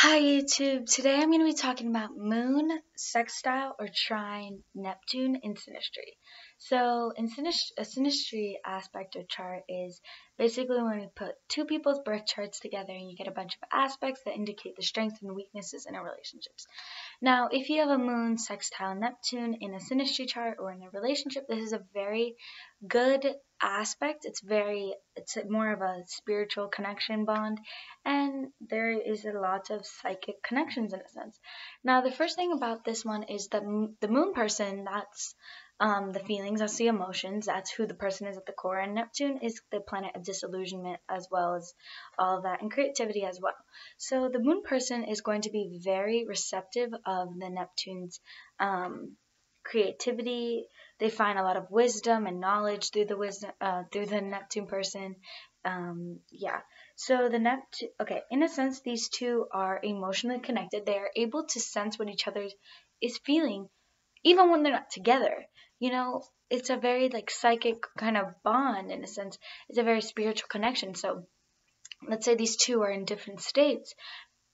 Hi YouTube. Today I'm going to be talking about moon, sextile, or trine Neptune in synastry. So a synastry aspect or chart is basically when we put two people's birth charts together and you get a bunch of aspects that indicate the strengths and weaknesses in a relationships. Now, if you have a moon, sextile, Neptune in a synastry chart or in a relationship, this is a very good aspect. It's more of a spiritual connection bond, and there is a lot of psychic connections in a sense. Now, the first thing about this one is that the moon person, that's the feelings, that's the emotions, that's who the person is at the core, and Neptune is the planet of disillusionment as well as all of that, and creativity as well. So the moon person is going to be very receptive of the Neptune's creativity. They find a lot of wisdom and knowledge through the Neptune person. Yeah. So the Neptune, okay, in a sense, these two are emotionally connected. They are able to sense what each other is feeling, even when they're not together. It's a very like psychic kind of bond in a sense. It's a very spiritual connection. So let's say these two are in different states.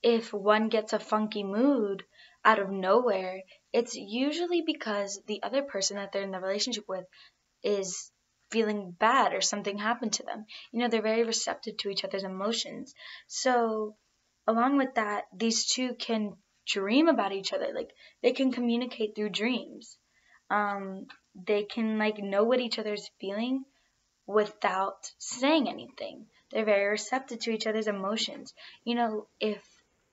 If one gets a funky mood out of nowhere, it's usually because the other person that they're in the relationship with is feeling bad or something happened to them. They're very receptive to each other's emotions. So, along with that, these two can dream about each other. Like, they can communicate through dreams. They can, like, know what each other's feeling without saying anything. They're very receptive to each other's emotions. If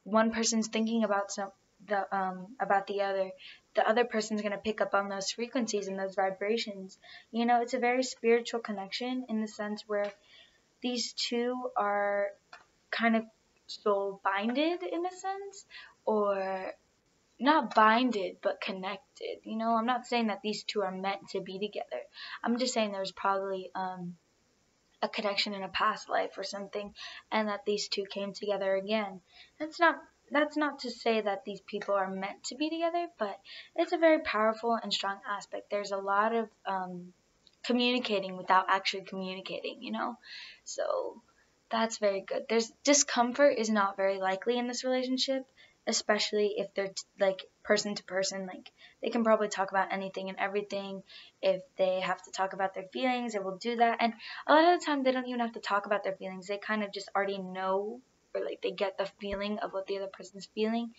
one person's thinking about about the other person's gonna pick up on those frequencies and those vibrations. It's a very spiritual connection in the sense where these two are kind of soul binded in a sense, or not binded but connected. I'm not saying that these two are meant to be together. I'm just saying there's probably a connection in a past life or something, and that these two came together again. That's not to say that these people are meant to be together, but it's a very powerful and strong aspect. There's a lot of communicating without actually communicating. So that's very good. There's discomfort is not very likely in this relationship, especially if they're like person to person. Like, they can probably talk about anything and everything. If they have to talk about their feelings, they will do that. And a lot of the time, they don't even have to talk about their feelings. They kind of just already know, or like they get the feeling of what the other person's feeling.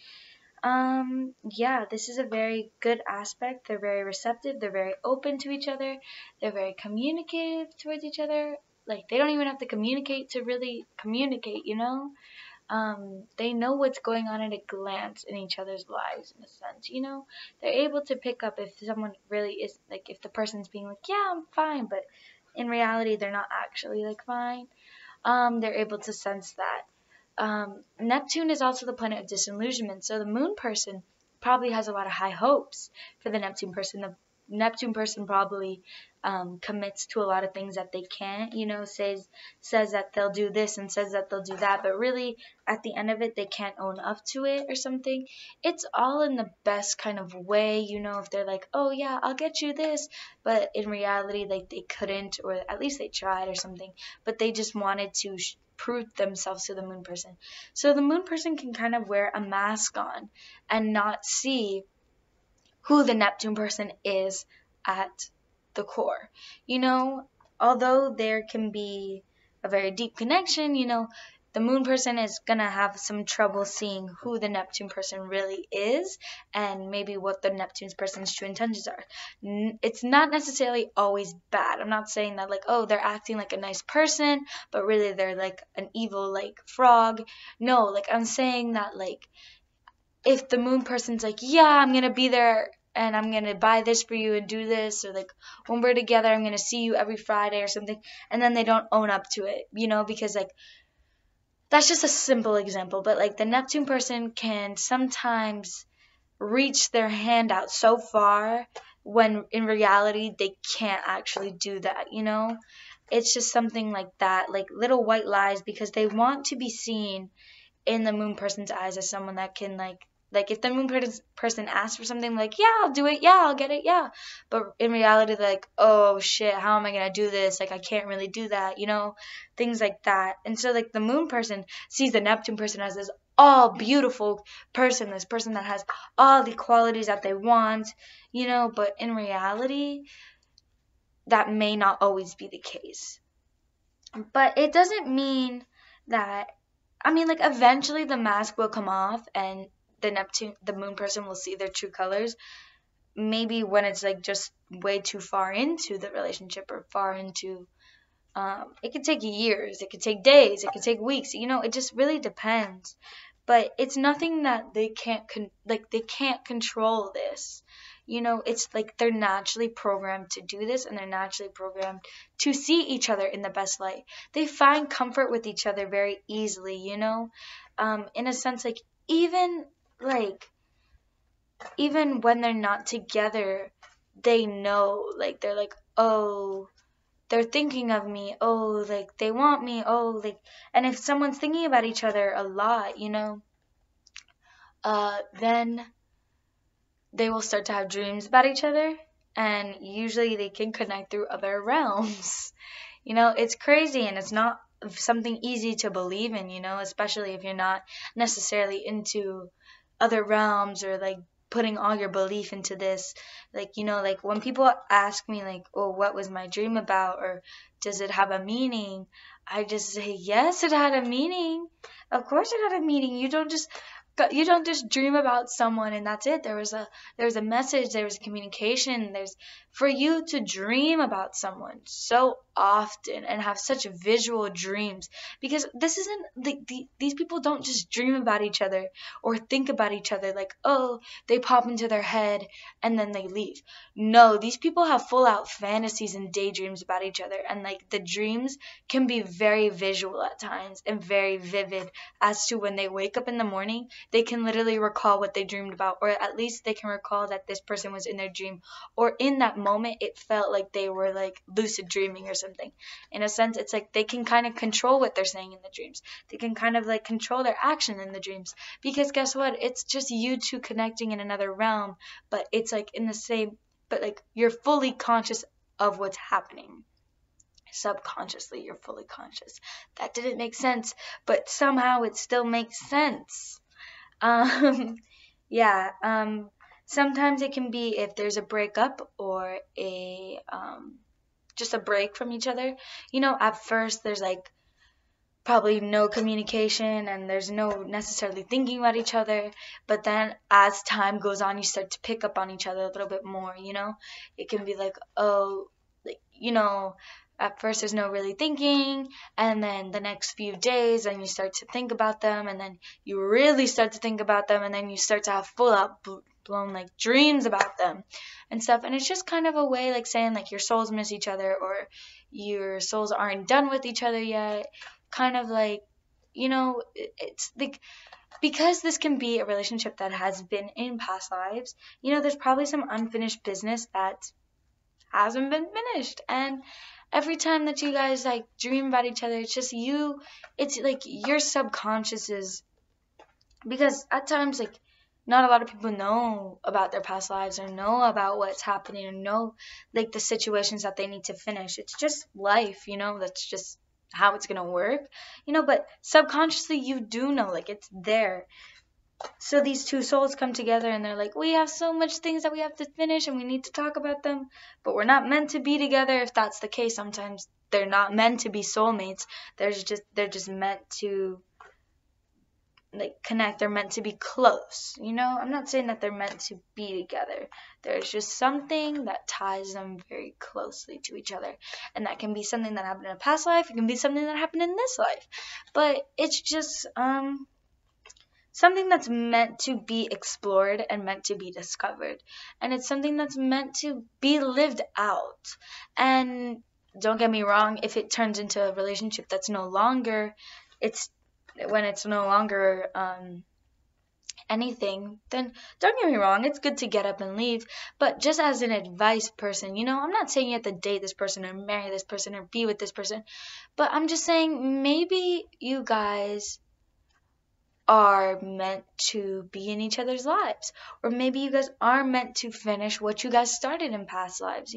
Yeah, this is a very good aspect. They're very receptive. They're very open to each other. They're very communicative towards each other. Like, they don't even have to communicate to really communicate. They know what's going on at a glance in each other's lives, in a sense. They're able to pick up if someone really is, like, if the person's being like, yeah, I'm fine, but in reality, they're not actually, like, fine. They're able to sense that. Neptune is also the planet of disillusionment, so the moon person probably has a lot of high hopes for the Neptune person. The Neptune person probably commits to a lot of things that they can't, says that they'll do this and says that they'll do that, but really at the end of it they can't own up to it or something. It's all in the best kind of way, if they're like, oh yeah, I'll get you this, but in reality, like, they couldn't, or at least they tried or something, but they just wanted to prove themselves to the moon person. So the moon person can kind of wear a mask on and not see who the Neptune person is at the core. Although there can be a very deep connection, the moon person is gonna have some trouble seeing who the Neptune person really is, and maybe what the Neptune person's true intentions are. It's not necessarily always bad. I'm not saying that, like, oh, they're acting like a nice person, but really they're like an evil, like, frog. No, like, I'm saying that, like, if the moon person's like, yeah, I'm gonna be there and I'm gonna buy this for you and do this, or like, when we're together, I'm gonna see you every Friday or something, and then they don't own up to it, because, like, that's just a simple example, but like the Neptune person can sometimes reach their hand out so far when in reality they can't actually do that. It's just something like that, like little white lies, because they want to be seen in the moon person's eyes as someone that can, like, Like, if the moon person asks for something, like, yeah, I'll do it, yeah, I'll get it, yeah. But in reality, like, oh shit, how am I gonna do this? Like, I can't really do that, things like that. And so, like, the moon person sees the Neptune person as this all beautiful person, this person that has all the qualities that they want, but in reality, that may not always be the case. But it doesn't mean that, like, eventually the mask will come off and the moon person will see their true colors. Maybe when it's like just way too far into the relationship or far into, it could take years, it could take days, it could take weeks, it just really depends. But it's nothing that they can't control this. It's like they're naturally programmed to do this, and they're naturally programmed to see each other in the best light. They find comfort with each other very easily, in a sense, like, even when they're not together, they know, like, they're like, oh, they're thinking of me, oh, like, they want me, oh, like, and if someone's thinking about each other a lot, then they will start to have dreams about each other, and usually they can connect through other realms. It's crazy, and it's not something easy to believe in, especially if you're not necessarily into other realms, or like putting all your belief into this. Like, like, when people ask me, like, oh, what was my dream about, or does it have a meaning, I just say, yes, it had a meaning. Of course it had a meaning. You don't just dream about someone and that's it. There was a message, there was communication. There's for you to dream about someone so often and have such visual dreams, because this isn't these people don't just dream about each other or think about each other like, oh, they pop into their head and then they leave. No, these people have full out fantasies and daydreams about each other, and like the dreams can be very visual at times and very vivid, as to when they wake up in the morning, they can literally recall what they dreamed about, or at least they can recall that this person was in their dream, or in that moment it felt like they were like lucid dreaming or something. In a sense, it's like they can kind of control what they're saying in the dreams. They can kind of like control their action in the dreams, because guess what? It's just you two connecting in another realm, but it's like in the same, but like you're fully conscious of what's happening. Subconsciously, you're fully conscious. That didn't make sense, but somehow it still makes sense. Yeah, sometimes it can be if there's a breakup or just a break from each other. At first there's like probably no communication and there's no necessarily thinking about each other, but then as time goes on, you start to pick up on each other a little bit more. It can be like, oh, like, at first there's no really thinking, and then the next few days, and you start to think about them, and then you really start to think about them, and then you start to have full out blown like dreams about them and stuff. And it's just kind of a way like saying like your souls miss each other, or your souls aren't done with each other yet. Kind of like, it's like, because this can be a relationship that has been in past lives, there's probably some unfinished business that hasn't been finished. And every time that you guys like dream about each other, it's just it's like your subconscious is, because at times like not a lot of people know about their past lives or know about what's happening or know like the situations that they need to finish. It's just life, that's just how it's gonna work, but subconsciously you do know, like, it's there. So these two souls come together and they're like, we have so much things that we have to finish and we need to talk about them, but we're not meant to be together. If that's the case, sometimes they're not meant to be soulmates. They're just meant to like connect. They're meant to be close. I'm not saying that they're meant to be together. There's just something that ties them very closely to each other, and that can be something that happened in a past life. It can be something that happened in this life, but it's just something that's meant to be explored and meant to be discovered, and it's something that's meant to be lived out. And don't get me wrong, if it turns into a relationship that's no longer anything, then don't get me wrong, it's good to get up and leave. But just as an advice person, I'm not saying you have to date this person or marry this person or be with this person, but I'm just saying maybe you guys are meant to be in each other's lives, or maybe you guys are meant to finish what you guys started in past lives,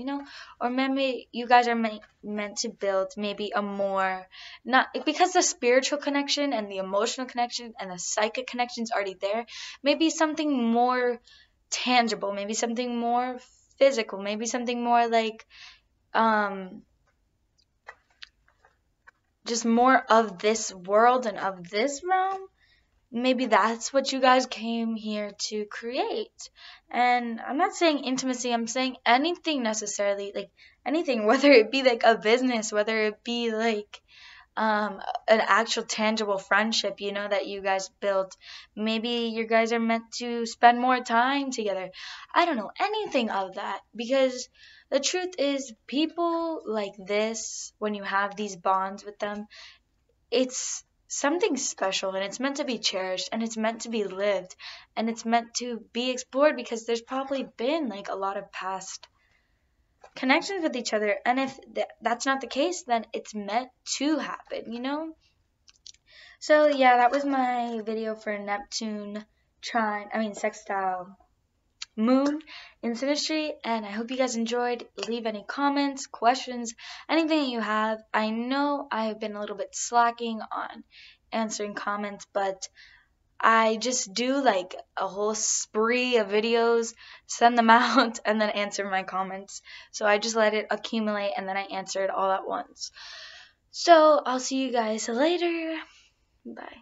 or maybe you guys are meant to build maybe a more, not because the spiritual connection and the emotional connection and the psychic connection is already there, maybe something more tangible, maybe something more physical, maybe something more like just more of this world and of this realm. Maybe that's what you guys came here to create. And I'm not saying intimacy, I'm saying anything necessarily, like anything, whether it be like a business, whether it be like an actual tangible friendship, that you guys built. Maybe you guys are meant to spend more time together. I don't know, anything of that. Because the truth is, people like this, when you have these bonds with them, it's something special, and it's meant to be cherished, and it's meant to be lived, and it's meant to be explored, because there's probably been like a lot of past connections with each other, and if that's not the case, then it's meant to happen. So yeah, that was my video for Neptune sextile moon in Synastry, and I hope you guys enjoyed. Leave any comments, questions, anything that you have. I know I have been a little bit slacking on answering comments, but I just do like a whole spree of videos, send them out, and then answer my comments. So I just let it accumulate, and then I answer it all at once. So I'll see you guys later. Bye.